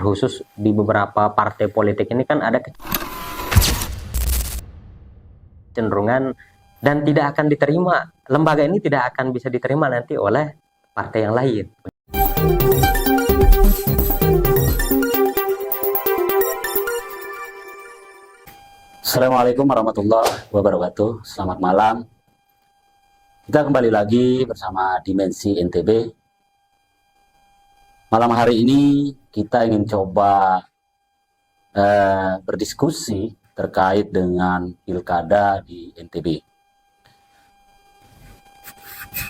khusus di beberapa partai politik ini kan ada kecenderungan dan tidak akan diterima, lembaga ini tidak akan bisa diterima nanti oleh partai yang lain. Assalamualaikum warahmatullahi wabarakatuh. Selamat malam. Kita kembali lagi bersama Dimensi NTB. Malam hari ini kita ingin coba berdiskusi terkait dengan pilkada di NTB.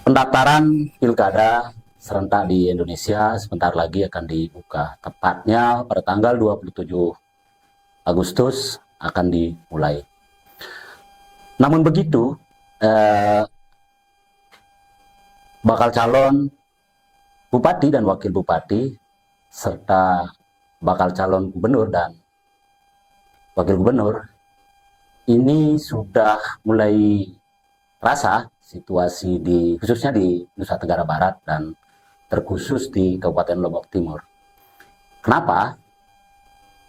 Pendaftaran pilkada serentak di Indonesia sebentar lagi akan dibuka. Tepatnya pada tanggal 27 Agustus akan dimulai. Namun begitu, bakal calon bupati dan wakil bupati serta bakal calon gubernur dan wakil gubernur ini sudah mulai rasa situasi khususnya di Nusa Tenggara Barat dan terkhusus di Kabupaten Lombok Timur. Kenapa?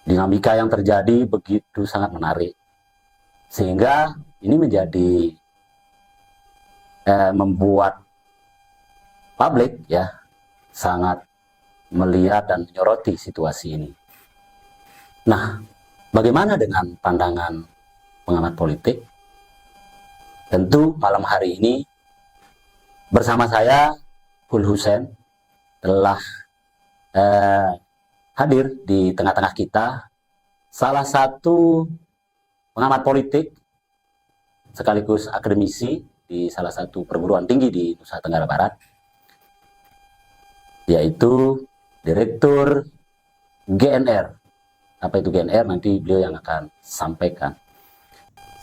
Dinamika yang terjadi begitu sangat menarik, sehingga ini menjadi membuat publik sangat melihat dan menyoroti situasi ini. Nah, bagaimana dengan pandangan pengamat politik? Tentu malam hari ini bersama saya Hul Hussein telah hadir di tengah-tengah kita salah satu pengamat politik sekaligus akademisi di salah satu perguruan tinggi di Nusa Tenggara Barat, yaitu Direktur GNR. Apa itu GNR? Nanti beliau yang akan sampaikan.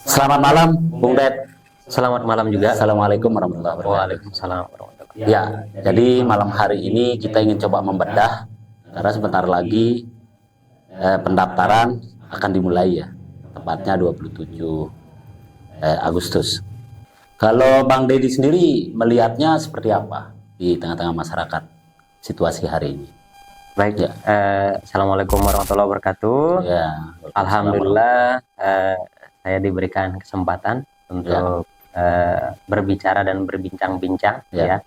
Selamat malam, Bung Ded. Selamat malam juga. Assalamualaikum warahmatullahi wabarakatuh. Waalaikumsalam warahmatullahi wabarakatuh. Ya, jadi malam hari ini kita ingin coba membedah, karena sebentar lagi pendaftaran akan dimulai ya, tepatnya 27 Agustus. Kalau Bang Deddy sendiri melihatnya seperti apa di tengah-tengah masyarakat situasi hari ini? Baik, Ya. Assalamualaikum warahmatullahi wabarakatuh. Ya, Alhamdulillah saya diberikan kesempatan untuk berbicara dan berbincang-bincang ya,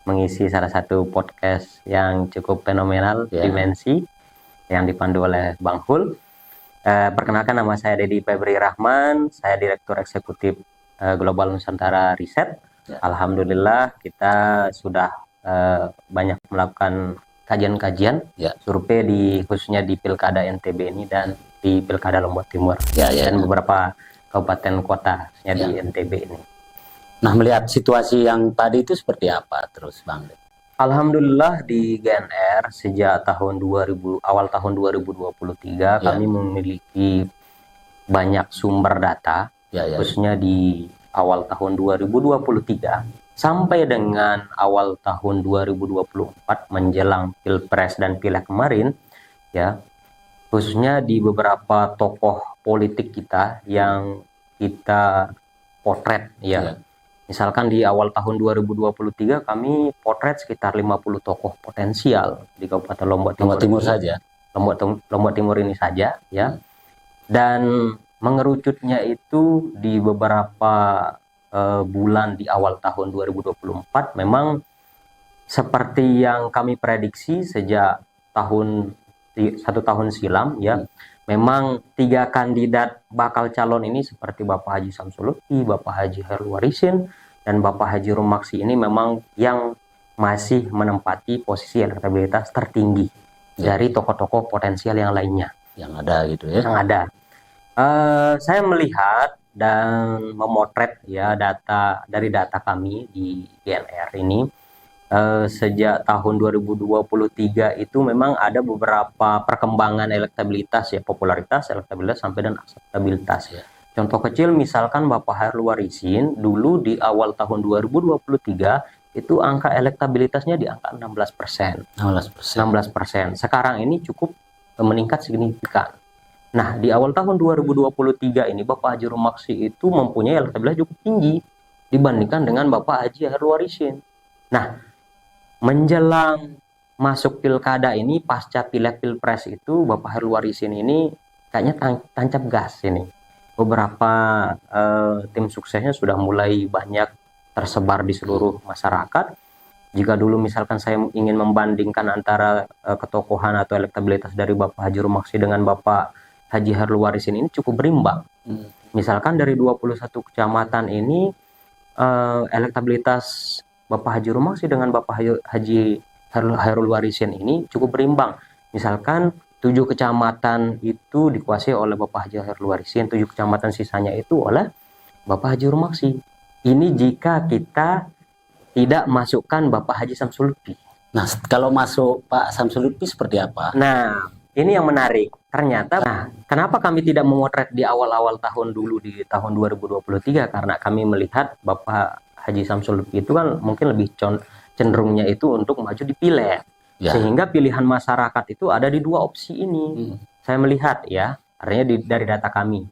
mengisi salah satu podcast yang cukup fenomenal, Dimensi, yang dipandu oleh Bang Hul. Perkenalkan, nama saya Deddy Febri Rahman, saya Direktur Eksekutif Global Nusantara Riset. Alhamdulillah kita sudah banyak melakukan kajian-kajian, survei khususnya di Pilkada NTB ini dan di Pilkada Lombok Timur dan beberapa kabupaten kota di NTB ini. Nah, melihat situasi yang tadi itu seperti apa terus, Bang? Alhamdulillah di GNR sejak awal tahun 2023 kami memiliki banyak sumber data, khususnya di awal tahun 2023 sampai dengan awal tahun 2024 menjelang Pilpres dan Pileg kemarin, khususnya di beberapa tokoh politik kita yang kita potret, Misalkan di awal tahun 2023 kami potret sekitar 50 tokoh potensial di Kabupaten Lombok Timur saja. Lombok Timur ini saja, Dan mengerucutnya itu di beberapa bulan di awal tahun 2024 memang seperti yang kami prediksi sejak satu tahun silam, memang 3 kandidat bakal calon ini seperti Bapak Haji Samsul Lutfi, Bapak Haji Herul Warisin, dan Bapak Haji Rumaksi ini memang yang masih menempati posisi elektabilitas tertinggi dari tokoh-tokoh potensial yang lainnya. Yang ada gitu ya? Yang ada. Saya melihat dan memotret data kami di GNR ini sejak tahun 2023 itu memang ada beberapa perkembangan elektabilitas popularitas, elektabilitas sampai dan akseptabilitas. Contoh kecil misalkan Bapak Herul Warisin dulu di awal tahun 2023 itu angka elektabilitasnya di angka 16%. 16%. Sekarang ini cukup meningkat signifikan. Nah, di awal tahun 2023 ini Bapak Haji Rumaksi itu mempunyai elektabilitas cukup tinggi dibandingkan dengan Bapak Haji Herul Warisin. Nah, menjelang masuk pilkada ini pasca pileg pilpres itu Bapak Heru Warisin ini kayaknya tancap gas ini. Beberapa tim suksesnya sudah mulai banyak tersebar di seluruh masyarakat. Jika dulu misalkan saya ingin membandingkan antara ketokohan atau elektabilitas dari Bapak Haji Rumaksi dengan Bapak Haji Heru Warisin ini cukup berimbang. Misalkan dari 21 kecamatan ini elektabilitas Bapak Haji Rumaksi dengan Bapak Haji Heru Warisin ini cukup berimbang. Misalkan 7 kecamatan itu dikuasai oleh Bapak Haji Heru Warisin, 7 kecamatan sisanya itu oleh Bapak Haji Rumaksi. Ini jika kita tidak masukkan Bapak Haji Samsul Lutfi. Nah, kalau masuk Pak Samsul Lutfi seperti apa? Nah, ini yang menarik. Ternyata, kenapa kami tidak memotret di awal-awal tahun dulu di tahun 2023? Karena kami melihat Bapak Haji Samsul Lutfi itu kan mungkin lebih cenderungnya itu untuk maju di pileg. Ya. Sehingga pilihan masyarakat itu ada di 2 opsi ini. Saya melihat ya, artinya dari data kami.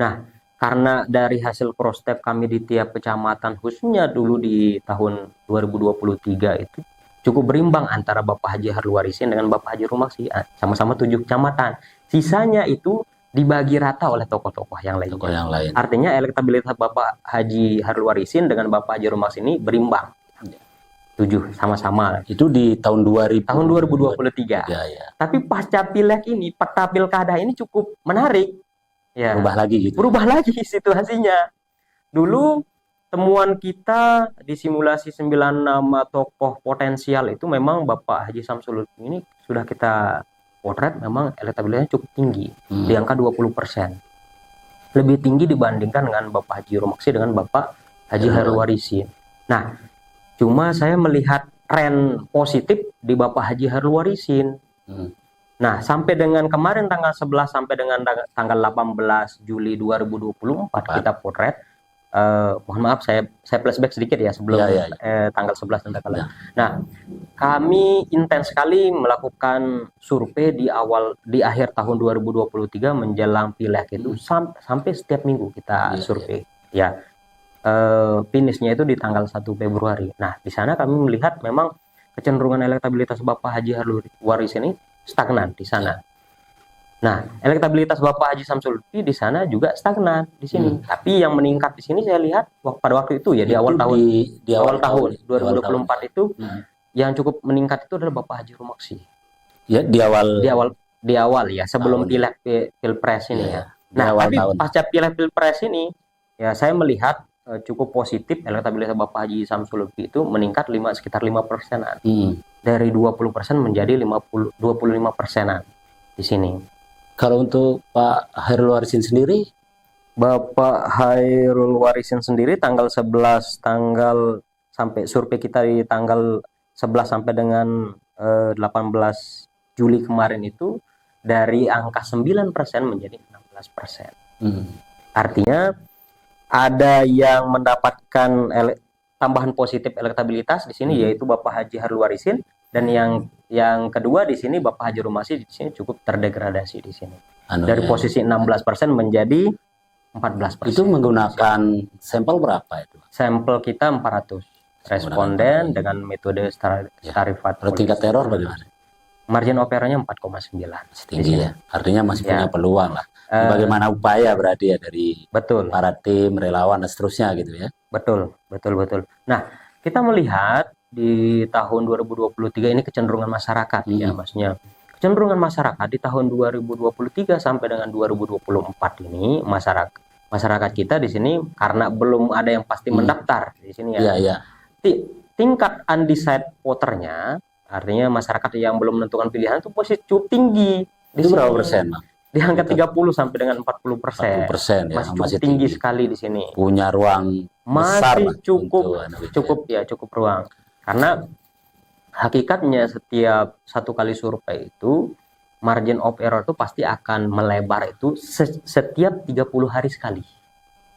Nah, karena dari hasil cross step kami di tiap kecamatan, khususnya dulu di tahun 2023 itu cukup berimbang antara Bapak Haji Heru Warisin dengan Bapak Haji Rumaksi, sama-sama 7 kecamatan. Sisanya itu dibagi rata oleh tokoh-tokoh yang lain. Artinya elektabilitas Bapak Haji Heru Warisin dengan Bapak Haji Rumaksi ini berimbang. 7 sama-sama. Itu di tahun 2023. Ya, ya. Tapi pasca pileg ini, peta pilkada ini cukup menarik. Ya, berubah lagi gitu. Berubah lagi situasinya. Dulu temuan kita di simulasi 9 nama tokoh potensial itu memang Bapak Haji Samsul Lutfi ini sudah kita potret memang elektabilitasnya cukup tinggi, di angka 20%. Lebih tinggi dibandingkan dengan Bapak Haji Rumaksi dengan Bapak Haji Heru Warisin. Nah, cuma saya melihat tren positif di Bapak Haji Heru Warisin. Nah, sampai dengan kemarin tanggal 11 sampai dengan tanggal 18 Juli 2024 kita potret. Mohon maaf saya flashback sedikit ya sebelum tanggal 11 dan tanggal. Nah, kami intens sekali melakukan survei di akhir tahun 2023 menjelang pileg itu sampai setiap minggu kita survei. Ya. Finishnya itu di tanggal 1 Februari. Nah, di sana kami melihat memang kecenderungan elektabilitas Bapak Haji Heru Warisin ini stagnan di sana. Nah, elektabilitas Bapak Haji Samsul Lutfi di sana juga stagnan di sini. Tapi yang meningkat di sini saya lihat pada waktu itu ya di awal tahun 2024 itu yang cukup meningkat itu adalah Bapak Haji Rumaksi. Ya, di awal ya sebelum pileg pilpres ini ya. Nah, tapi pasca pileg pilpres ini ya saya melihat cukup positif elektabilitas Bapak Haji Samsul Lutfi itu meningkat sekitar 5%-an. Dari 20% menjadi 25%-an di sini. Kalau untuk Pak Hairul Warisin sendiri, Bapak Hairul Warisin sendiri tanggal 11 sampai survei kita di tanggal 11 sampai dengan 18 Juli kemarin itu dari angka 9% menjadi 16%. Artinya ada yang mendapatkan tambahan positif elektabilitas di sini yaitu Bapak Haji Heru Warisin, dan yang kedua di sini Bapak Haji Rumaksi di sini cukup terdegradasi di sini. Dari posisi 16% menjadi 14%. Itu menggunakan sampel berapa itu? Sampel kita 400 responden dengan metode Starifat. Kalau tingkat teror bagaimana? Margin operanya 4,9. Tinggi ya. Artinya masih punya peluang lah. Bagaimana upaya berarti ya dari para tim, relawan dan seterusnya gitu ya. Betul. Nah, kita melihat di tahun 2023 ini kecenderungan masyarakat ya, maksudnya kecenderungan masyarakat di tahun 2023 sampai dengan 2024 ini masyarakat kita di sini karena belum ada yang pasti mendaftar di sini ya. Tingkat undecided voternya, artinya masyarakat yang belum menentukan pilihan itu posisi cukup tinggi. Itu berapa persen, Bang? Di angka 30 sampai dengan 40%. 40% ya, masih tinggi sekali di sini. Punya ruang besar masih cukup ruang. Karena hakikatnya setiap satu kali survei itu margin of error itu pasti akan melebar itu setiap 30 hari sekali.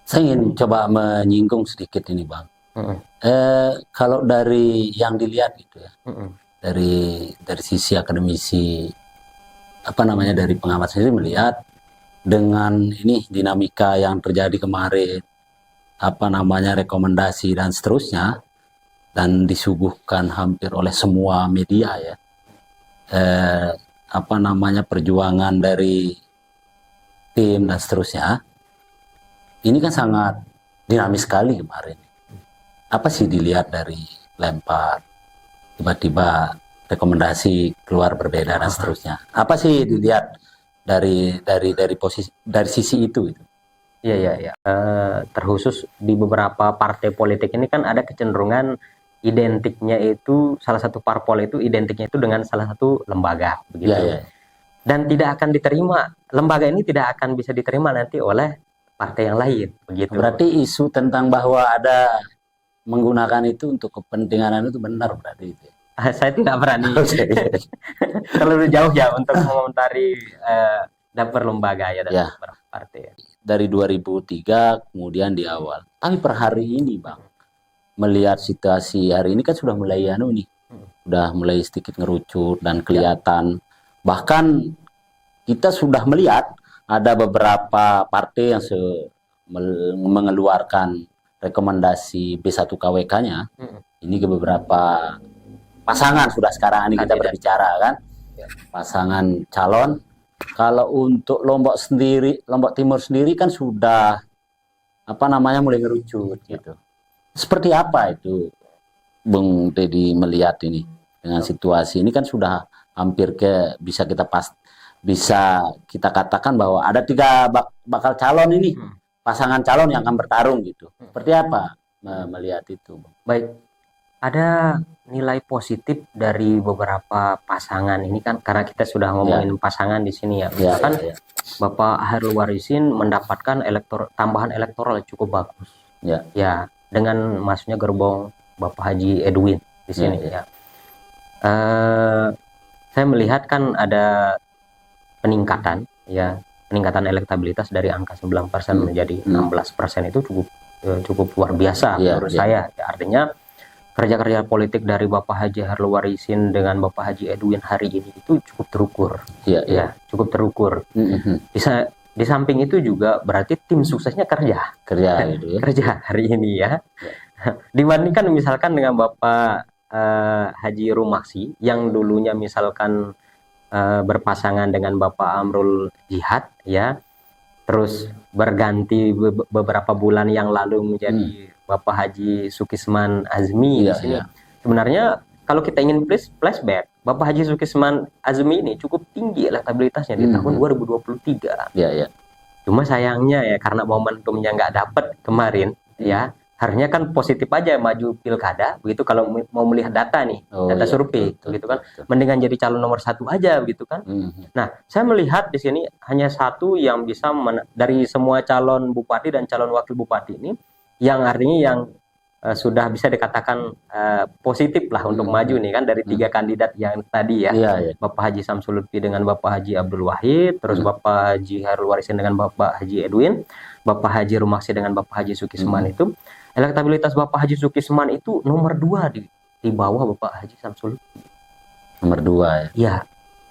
Saya ingin coba menyinggung sedikit ini, Bang. Kalau dari yang dilihat gitu ya, dari sisi akademisi, dari pengamat sendiri melihat dengan ini dinamika yang terjadi kemarin, rekomendasi dan seterusnya, dan disuguhkan hampir oleh semua media ya, eh, apa namanya perjuangan dari tim dan seterusnya, ini kan sangat dinamis sekali kemarin. Apa sih dilihat dari Lempar, tiba-tiba rekomendasi keluar berbeda dan seterusnya? Apa sih dilihat dari posisi dari sisi itu? Iya, iya, iya. Terkhusus di beberapa partai politik ini kan ada kecenderungan identiknya itu, salah satu parpol itu identiknya itu dengan salah satu lembaga, Ya, begitu. ya. Dan tidak akan diterima, lembaga ini tidak akan bisa diterima nanti oleh partai yang lain, begitu. Berarti isu tentang bahwa ada menggunakan itu untuk kepentingan itu benar berarti itu. Saya tidak berani Oke. terlalu jauh ya untuk mengomentari daftar lembaga ya dan Ya. beberapa partai. Dari 2003 kemudian di awal. Tapi per hari ini, Bang, melihat situasi hari ini kan sudah mulai nih. Sudah mulai sedikit ngerucut dan kelihatan. Bahkan kita sudah melihat ada beberapa partai yang mengeluarkan rekomendasi B1KWK-nya. Ini ke beberapa pasangan sudah sekarang ini kita berbicara kan. Pasangan calon. Kalau untuk Lombok Timur sendiri kan sudah mulai ngerucut gitu. Seperti apa itu Bung Dedi melihat ini dengan situasi ini kan sudah hampir bisa kita katakan bahwa ada 3 bakal calon ini, pasangan calon yang akan bertarung gitu. Seperti apa melihat itu? Baik, ada nilai positif dari beberapa pasangan ini kan, karena kita sudah ngomongin pasangan di sini ya. Misalkan Bapak Hairul Warisin mendapatkan tambahan elektoral cukup bagus. Ya, dengan masuknya gerbong Bapak Haji Edwin di sini ya. Saya melihat kan ada peningkatan elektabilitas dari angka 9% menjadi 16%. Itu cukup luar biasa menurut saya. Ya, artinya kerja-kerja politik dari Bapak Haji Hairul Warisin dengan Bapak Haji Edwin hari ini itu cukup terukur. Ya, cukup terukur. Di samping itu juga berarti tim suksesnya kerja gitu ya. Kerja hari ini ya. Dibandingkan misalkan dengan Bapak Haji Rumaksi yang dulunya misalkan berpasangan dengan Bapak Amrul Jihad ya, terus berganti beberapa bulan yang lalu menjadi Bapak Haji Sukisman Azmi di sini. Sebenarnya kalau kita ingin flashback, Bapak Haji Sukisman Azmi ini cukup tinggi elektabilitasnya di tahun 2023. Cuma sayangnya ya karena momentumnya nggak dapat kemarin ya, harusnya kan positif aja maju pilkada begitu kalau mau melihat data nih, data survei gitu kan. Mendingan jadi calon nomor 1 aja gitu kan. Nah, saya melihat di sini hanya satu yang bisa dari semua calon bupati dan calon wakil bupati ini yang artinya yang sudah bisa dikatakan positif lah untuk maju nih kan, dari 3 kandidat yang tadi ya. Bapak Haji Samsul Lutfi dengan Bapak Haji Abdul Wahid, terus Bapak Haji Hairul Warisin dengan Bapak Haji Edwin, Bapak Haji Rumaksi dengan Bapak Haji Sukisman. Itu elektabilitas Bapak Haji Sukisman itu nomor 2 di bawah Bapak Haji Samsul Lutfi. Nomor 2 ya? Ya,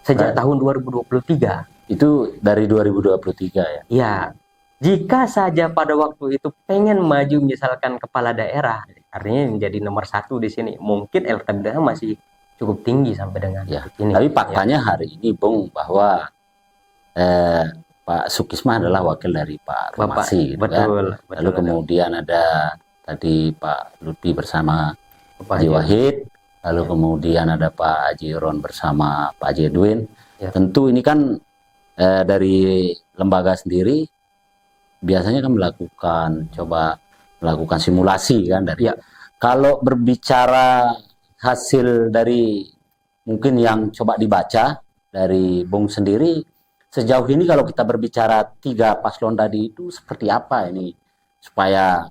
sejak tahun 2023. Itu dari 2023 ya? Ya, jika saja pada waktu itu pengen maju misalkan kepala daerah, artinya menjadi nomor 1 di sini, mungkin elektabilitasnya masih cukup tinggi sampai dengan ini. Tapi faktanya hari ini Bung bahwa Pak Sukisman adalah wakil dari Pak Rumaksi gitu kan. Lalu kemudian ada tadi Pak Lutfi bersama Pak Haji Wahid, lalu kemudian ada Pak Haji Ron bersama Pak Haji Edwin. Tentu ini kan dari lembaga sendiri biasanya kan melakukan simulasi kan dari. Kalau berbicara hasil dari mungkin yang coba dibaca dari Bung sendiri sejauh ini, kalau kita berbicara 3 paslon tadi itu seperti apa ini supaya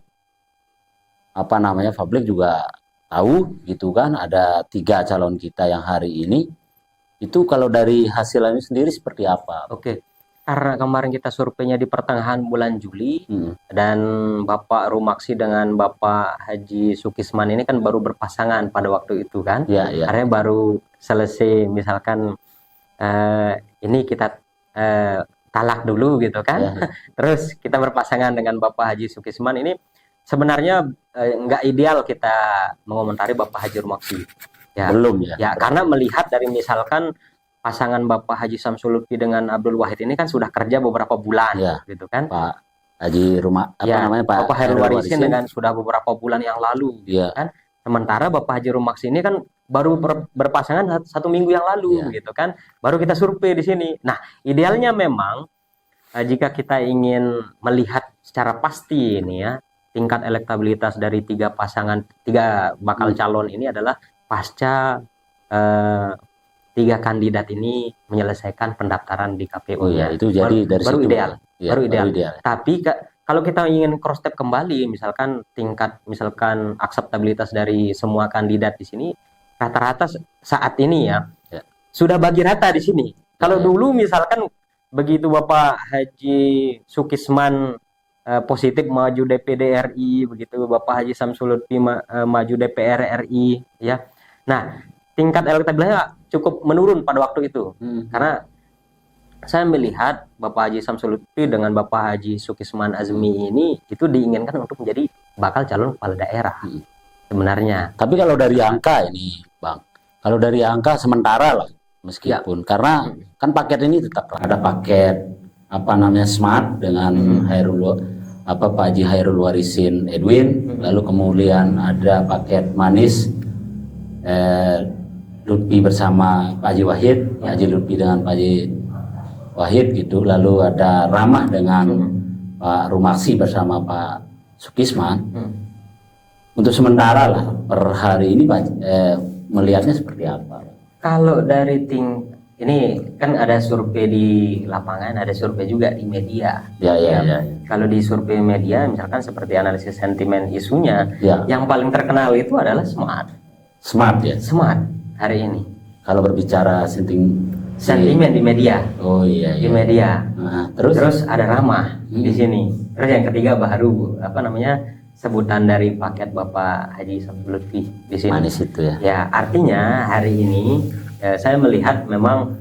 publik juga tahu gitu kan, ada 3 calon kita yang hari ini itu kalau dari hasilnya sendiri seperti apa? Karena kemarin kita surveinya di pertengahan bulan Juli dan Bapak Rumaksi dengan Bapak Haji Sukisman ini kan baru berpasangan pada waktu itu kan. Karena baru selesai misalkan ini kita talak dulu gitu kan. Terus kita berpasangan dengan Bapak Haji Sukisman ini sebenarnya nggak ideal kita mengomentari Bapak Haji Rumaksi. Belum ya. Karena melihat dari misalkan pasangan Bapak Haji Samsul Lutfi dengan Abdul Wahid ini kan sudah kerja beberapa bulan, Ya. gitu kan? Pak Haji Rumah apa Ya, namanya Pak Bapak Hairul Hairul Warisin dengan sudah beberapa bulan yang lalu, gitu Ya. kan? Sementara Bapak Haji Rumaksi ini kan baru berpasangan 1 minggu yang lalu, Ya. gitu kan? Baru kita survei di sini. Nah, idealnya memang jika kita ingin melihat secara pasti ini ya, tingkat elektabilitas dari tiga bakal calon ini adalah pasca tiga kandidat ini menyelesaikan pendaftaran di KPU. Oh ya, itu jadi dari baru situ. ideal. Ya, baru ideal. ideal. Tapi kalau kita ingin cross step kembali, misalkan akseptabilitas dari semua kandidat di sini rata-rata saat ini ya, sudah bagi rata di sini. Kalau dulu misalkan begitu Bapak Haji Sukisman positif maju DPD RI, begitu Bapak Haji Samsul Lutfi maju DPR RI, ya. Nah, tingkat elektabilitasnya cukup menurun pada waktu itu, karena saya melihat Bapak Haji Samsul Lutfi dengan Bapak Haji Sukisman Azmi ini itu diinginkan untuk menjadi bakal calon kepala daerah sebenarnya. Tapi kalau dari angka ini, Bang, kalau dari angka sementara lah. Meskipun karena kan paket ini tetap ada paket apa namanya smart dengan Pak Haji Hairul Warisin Edwin, lalu kemudian ada paket manis Lutfi bersama Pak Haji Wahid, Haji Lutfi dengan Pak Haji Wahid gitu, lalu ada ramah dengan Pak Rumaksi bersama Pak Sukisman. Untuk sementara lah per hari ini melihatnya seperti apa? Kalau dari ini kan ada survei di lapangan, ada survei juga di media. Ya. Kalau di survei media, misalkan seperti analisis sentimen isunya, yang paling terkenal itu adalah smart. Smart ya? Smart hari ini. Kalau berbicara sentimen di media. Oh iya. Di media. Nah, terus ada ramah di sini. Terus yang ketiga baru sebutan dari paket Bapak Haji Samsul Lutfi di sini. Manis itu ya. Ya, artinya hari ini saya melihat memang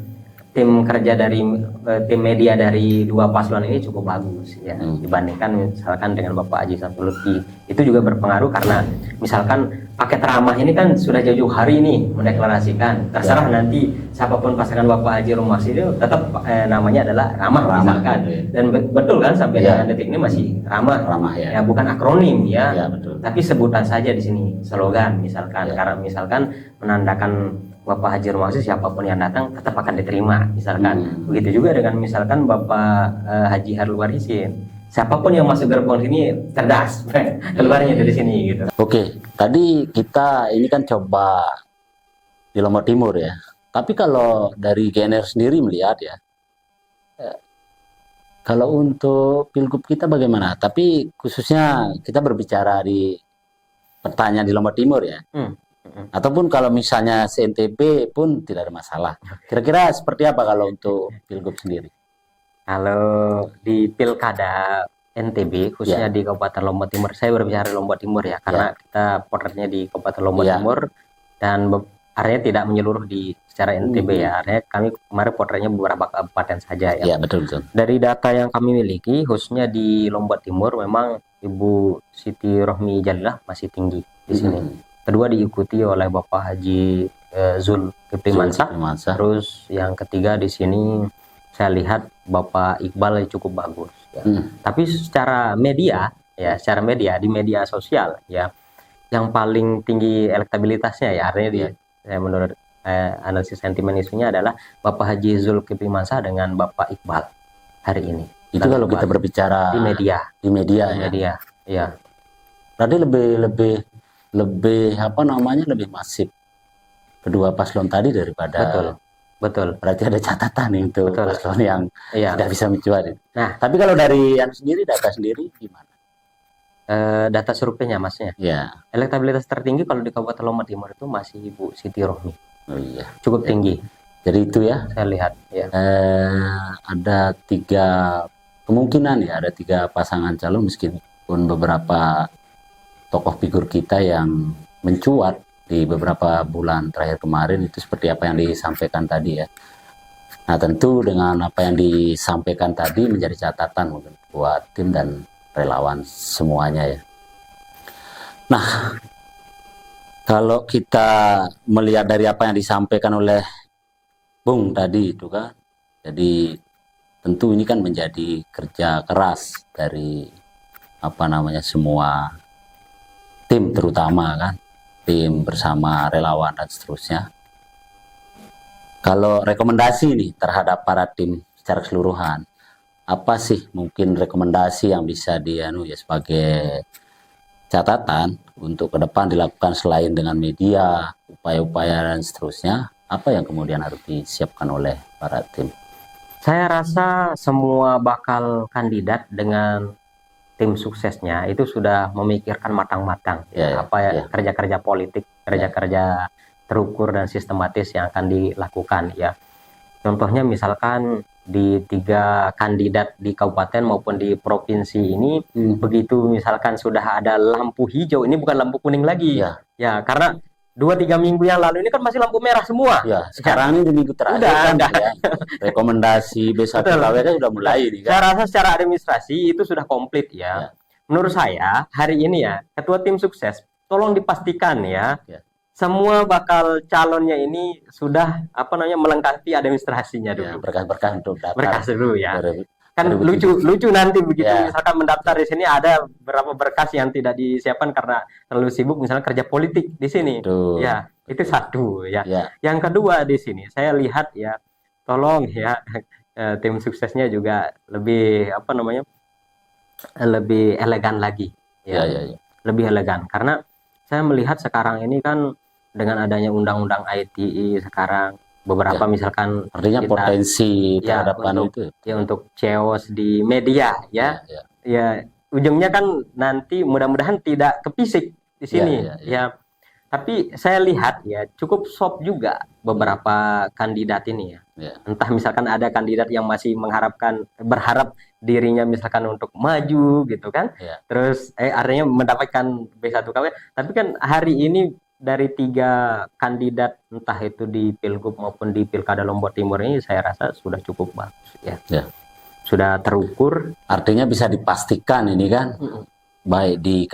tim kerja dari tim media dari dua paslon ini cukup bagus ya, dibandingkan misalkan dengan Bapak Haji Samsul Lutfi. Itu juga berpengaruh karena misalkan paket ramah ini kan sudah jauh-jauh hari ini mendeklarasikan terserah nanti siapapun pasangan Bapak Haji Rumaksi itu tetap namanya adalah ramah misalkan. Dan betul kan sampai dengan detik ini masih ramah ya, bukan akronim ya, betul. Tapi sebutan saja di sini, slogan misalkan, karena misalkan menandakan Bapak Haji Rumaksi siapapun yang datang tetap akan diterima misalkan. Begitu juga dengan misalkan Bapak Haji Hairul Warisin, siapapun yang masuk gerbong sini cerdas keluarnya dari sini gitu. Oke, tadi kita ini kan coba di Lombok Timur ya. Tapi kalau dari GNR sendiri melihat ya, kalau untuk pilgub kita bagaimana? Tapi khususnya kita berbicara di pertanyaan di Lombok Timur ya. Ataupun kalau misalnya CNTB pun tidak ada masalah. Kira-kira seperti apa kalau untuk pilgub sendiri? Kalau di pilkada NTB khususnya di Kabupaten Lombok Timur, saya berbicara di Lombok Timur ya, karena kita potretnya di Kabupaten Lombok Timur dan areanya tidak menyeluruh di secara NTB ya. Artinya kami kemarin potretnya beberapa kabupaten saja ya. Iya, betul. Dari data yang kami miliki khususnya di Lombok Timur memang Ibu Siti Rohmi Jalilah masih tinggi di sini. Kedua diikuti oleh Bapak Haji Zulkifli Mansah. Terus yang ketiga di sini saya lihat Bapak Iqbal cukup bagus ya. Tapi secara media di media sosial ya, yang paling tinggi elektabilitasnya ya, artinya menurut analisis sentimen isunya adalah Bapak Haji Zulkifli Mansah dengan Bapak Iqbal hari ini. Itu kalau kita berbicara di media ya. Berarti lebih lebih masif kedua paslon tadi daripada. Betul. Berarti ada catatan nih untuk paslon yang tidak bisa mencuat. Nah, tapi kalau dari data sendiri gimana? Data surveinya masnya. Ya. Elektabilitas tertinggi kalau di Kabupaten Lombok Timur itu masih Ibu Siti Rohmi. Oh iya. Cukup tinggi. Jadi itu ya. Saya lihat ya. Ada 3 kemungkinan ya, ada 3 pasangan calon meskipun beberapa tokoh figur kita yang mencuat di beberapa bulan terakhir kemarin itu seperti apa yang disampaikan tadi ya. Nah, tentu dengan apa yang disampaikan tadi menjadi catatan mungkin buat tim dan relawan semuanya ya. Nah, kalau kita melihat dari apa yang disampaikan oleh Bung tadi itu kan. Jadi tentu ini kan menjadi kerja keras dari semua tim, terutama kan tim bersama relawan dan seterusnya. Kalau rekomendasi nih terhadap para tim secara keseluruhan, apa sih mungkin rekomendasi yang bisa sebagai catatan untuk ke depan dilakukan selain dengan media, upaya-upaya dan seterusnya, apa yang kemudian harus disiapkan oleh para tim? Saya rasa semua bakal kandidat dengan tim suksesnya itu sudah memikirkan matang-matang kerja-kerja politik, kerja-kerja terukur dan sistematis yang akan dilakukan ya. Contohnya misalkan di 3 kandidat di kabupaten maupun di provinsi ini, begitu misalkan sudah ada lampu hijau, ini bukan lampu kuning lagi ya, karena 2-3 minggu yang lalu ini kan masih lampu merah semua ya. Sekarang ini di minggu terakhir ya, rekomendasi B1KW kan sudah mulai nih kan. Saya rasa secara administrasi itu sudah komplit ya. Menurut saya hari ini ya, ketua tim sukses tolong dipastikan ya, semua bakal calonnya ini sudah melengkapi administrasinya dulu. Berkas-berkas untuk daftar. Berkas dulu ya. Kan lucu nanti begitu misalkan mendaftar di sini ada beberapa berkas yang tidak disiapkan karena terlalu sibuk misalnya kerja politik di sini. Ya, itu satu ya. Yang kedua di sini saya lihat ya, tolong ya tim suksesnya juga lebih lebih elegan lagi ya. Lebih elegan karena saya melihat sekarang ini kan dengan adanya undang-undang ITE sekarang beberapa misalkan artinya potensi terhadapkan untuk chaos di media ya ujungnya kan nanti mudah-mudahan tidak kepisik di sini ya. Tapi saya lihat ya cukup soft juga beberapa kandidat ini ya. Entah misalkan ada kandidat yang masih berharap dirinya misalkan untuk maju gitu kan. Terus artinya mendapatkan B1KW, tapi kan hari ini dari 3 kandidat entah itu di Pilgub maupun di Pilkada Lombok Timur ini saya rasa sudah cukup bagus ya. Sudah terukur, artinya bisa dipastikan ini kan baik di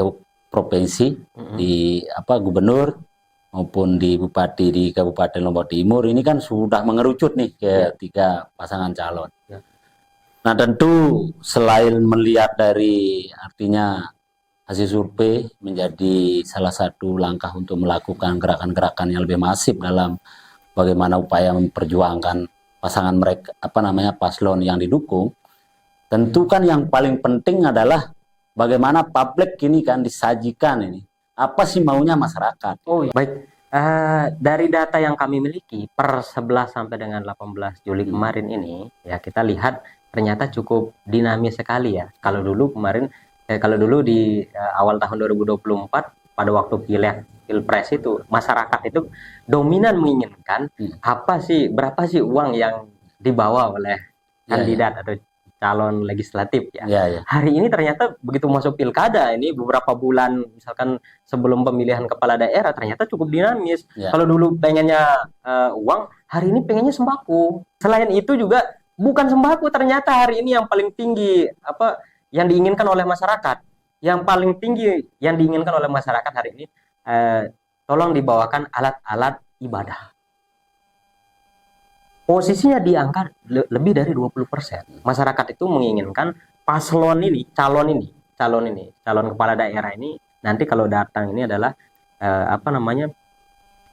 provinsi, di gubernur maupun di bupati di Kabupaten Lombok Timur ini kan sudah mengerucut nih ke 3 pasangan calon. Nah tentu selain melihat dari artinya hasil survei menjadi salah satu langkah untuk melakukan gerakan-gerakan yang lebih masif dalam bagaimana upaya memperjuangkan pasangan mereka paslon yang didukung. Tentu kan yang paling penting adalah bagaimana publik ini kan disajikan ini apa sih maunya masyarakat. Baik. Dari data yang kami miliki per 11 sampai dengan 18 Juli kemarin ini ya, kita lihat ternyata cukup dinamis sekali ya. Kalau dulu di awal tahun 2024 pada waktu Pilpres itu masyarakat itu dominan menginginkan berapa sih uang yang dibawa oleh kandidat atau calon legislatif ya. Hari ini ternyata begitu masuk pilkada ini beberapa bulan misalkan sebelum pemilihan kepala daerah ternyata cukup dinamis. Kalau dulu pengennya uang, hari ini pengennya sembako. Selain itu juga bukan sembako, ternyata hari ini yang paling tinggi yang diinginkan oleh masyarakat. Yang paling tinggi yang diinginkan oleh masyarakat hari ini tolong dibawakan alat-alat ibadah. Posisinya di angka lebih dari 20%. Masyarakat itu menginginkan paslon ini, calon kepala daerah ini nanti kalau datang ini adalah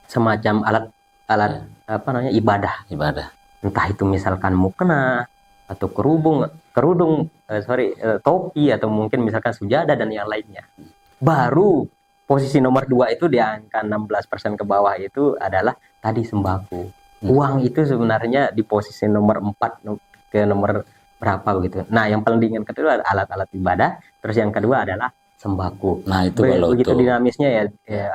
semacam alat ibadah. Entah itu misalkan mukena atau topi atau mungkin misalkan sujadah dan yang lainnya. Baru posisi nomor 2 itu di angka 16% ke bawah itu adalah tadi sembako. Uang itu sebenarnya di posisi nomor 4 ke nomor berapa begitu. Nah, yang paling diinginkan itu adalah alat-alat ibadah, terus yang kedua adalah sembako. Nah, itu begitu dinamisnya ya.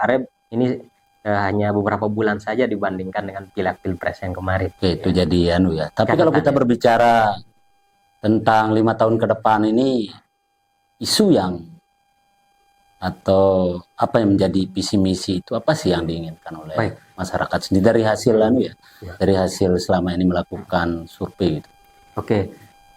Arep ini hanya beberapa bulan saja dibandingkan dengan Pilpres yang kemarin. Itu jadi ya. Tapi kalau kita berbicara tentang 5 tahun ke depan ini, isu yang atau apa yang menjadi visi misi itu apa sih yang diinginkan oleh masyarakat sendiri dari hasil dari hasil selama ini melakukan survei gitu.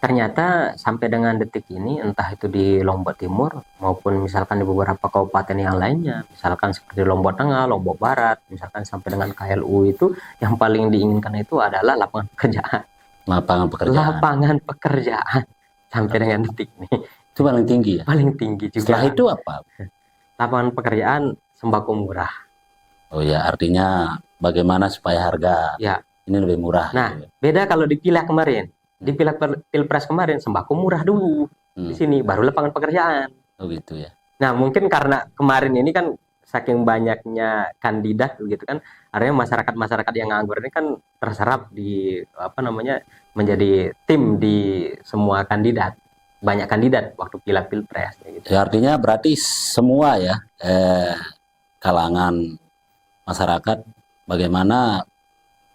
ternyata sampai dengan detik ini, entah itu di Lombok Timur maupun misalkan di beberapa kabupaten yang lainnya, misalkan seperti Lombok Tengah, Lombok Barat, misalkan sampai dengan KLU, itu yang paling diinginkan itu adalah lapangan pekerjaan. Lapangan pekerjaan. Lapangan pekerjaan sampai dengan detik ini. Itu paling tinggi ya? Paling tinggi juga. Setelah itu apa? Lapangan pekerjaan, sembako murah. Oh ya, artinya bagaimana supaya harga Ya. ini lebih murah. Nah, gitu. beda kalau di pileg kemarin. Di pileg pilpres kemarin sembako murah dulu. Di sini baru lapangan pekerjaan. Oh gitu ya. Nah, mungkin karena kemarin ini kan saking banyaknya kandidat gitu kan, artinya masyarakat yang nganggur ini kan terserap di menjadi tim di semua kandidat. Banyak kandidat waktu pileg pilpres gitu. Ya, artinya berarti semua ya kalangan masyarakat bagaimana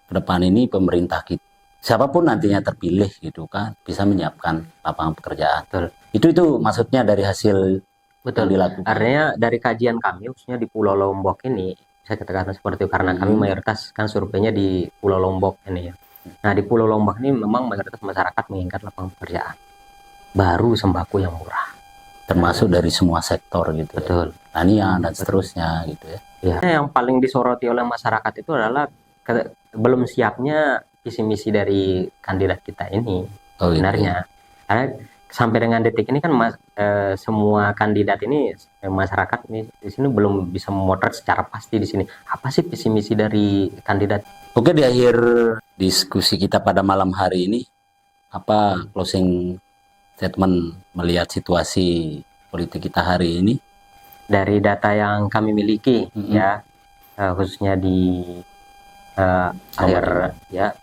ke depan ini pemerintah kita, siapapun nantinya terpilih gitu kan, bisa menyiapkan lapangan pekerjaan. Betul. Itu maksudnya dari hasil Betul. yang dilakukan. Artinya dari kajian kami, khususnya di Pulau Lombok ini, saya katakan seperti itu karena kami mayoritas kan surveinya di Pulau Lombok ini ya. Nah, di Pulau Lombok ini memang mayoritas masyarakat menginginkan lapangan pekerjaan, baru sembako yang murah. Termasuk dari semua sektor gitu. Betul. Ya. Tanian dan seterusnya gitu ya. Ya. Yang paling disoroti oleh masyarakat itu adalah belum siapnya visi misi dari kandidat kita ini. Oh, sebenarnya. Gitu. Karena sampai dengan detik ini kan semua kandidat ini masyarakat ini di sini belum bisa memotret secara pasti di sini apa sih visi misi dari kandidat. Oke, di akhir diskusi kita pada malam hari ini, apa closing statement melihat situasi politik kita hari ini? Dari data yang kami miliki ya, khususnya di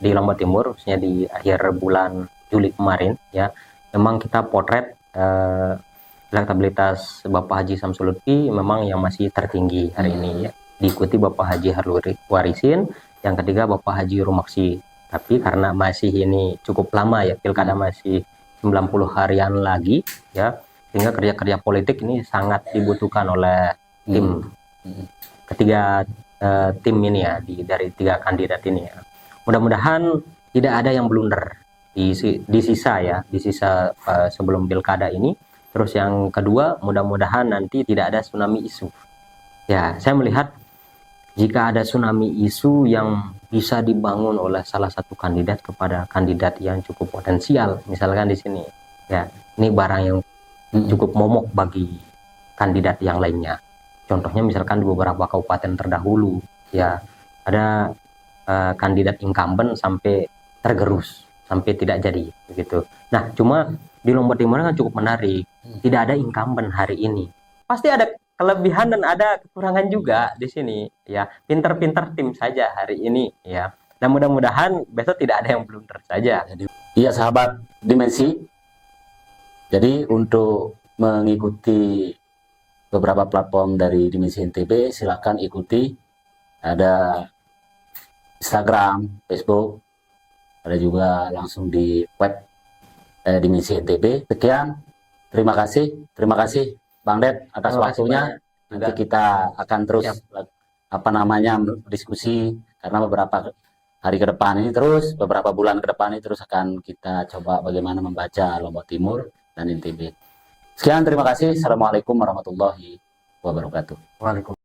di Lombok Timur, khususnya di akhir bulan Juli kemarin ya, memang kita potret elektabilitas Bapak Haji Samsul Lutfi memang yang masih tertinggi hari ini ya. Diikuti Bapak Haji Harun Warisin, yang ketiga Bapak Haji Rumaksi. Tapi karena masih ini cukup lama ya, pilkada masih 90 harian lagi ya, sehingga kerja-kerja politik ini sangat dibutuhkan oleh tim ketiga tim ini ya, dari tiga kandidat ini ya. Mudah-mudahan tidak ada yang blunder di sisa sebelum pilkada ini. Terus yang kedua, mudah-mudahan nanti tidak ada tsunami isu. Ya, saya melihat jika ada tsunami isu yang bisa dibangun oleh salah satu kandidat kepada kandidat yang cukup potensial, misalkan di sini, ya, ini barang yang cukup momok bagi kandidat yang lainnya. Contohnya misalkan di beberapa kabupaten terdahulu, ya, ada kandidat incumbent sampai tergerus, sampai tidak jadi, begitu. Nah, cuma di Lombok Timur kan cukup menarik, tidak ada incumbent hari ini. Pasti ada kelebihan dan ada kekurangan juga di sini, ya. Pinter-pinter tim saja hari ini, ya. Dan mudah-mudahan besok tidak ada yang blunder saja. Iya, sahabat Dimensi. Jadi untuk mengikuti beberapa platform dari Dimensi NTB, silakan ikuti. Ada Instagram, Facebook, ada juga langsung di web Dimensi NTB. Sekian, terima kasih Bang Ded atas waktunya. Nanti kita akan terus diskusi, karena beberapa hari ke depan ini beberapa bulan ke depan ini terus akan kita coba bagaimana membaca Lombok Timur dan NTB. Sekian, terima kasih. Assalamualaikum warahmatullahi wabarakatuh. Waalaikumsalam.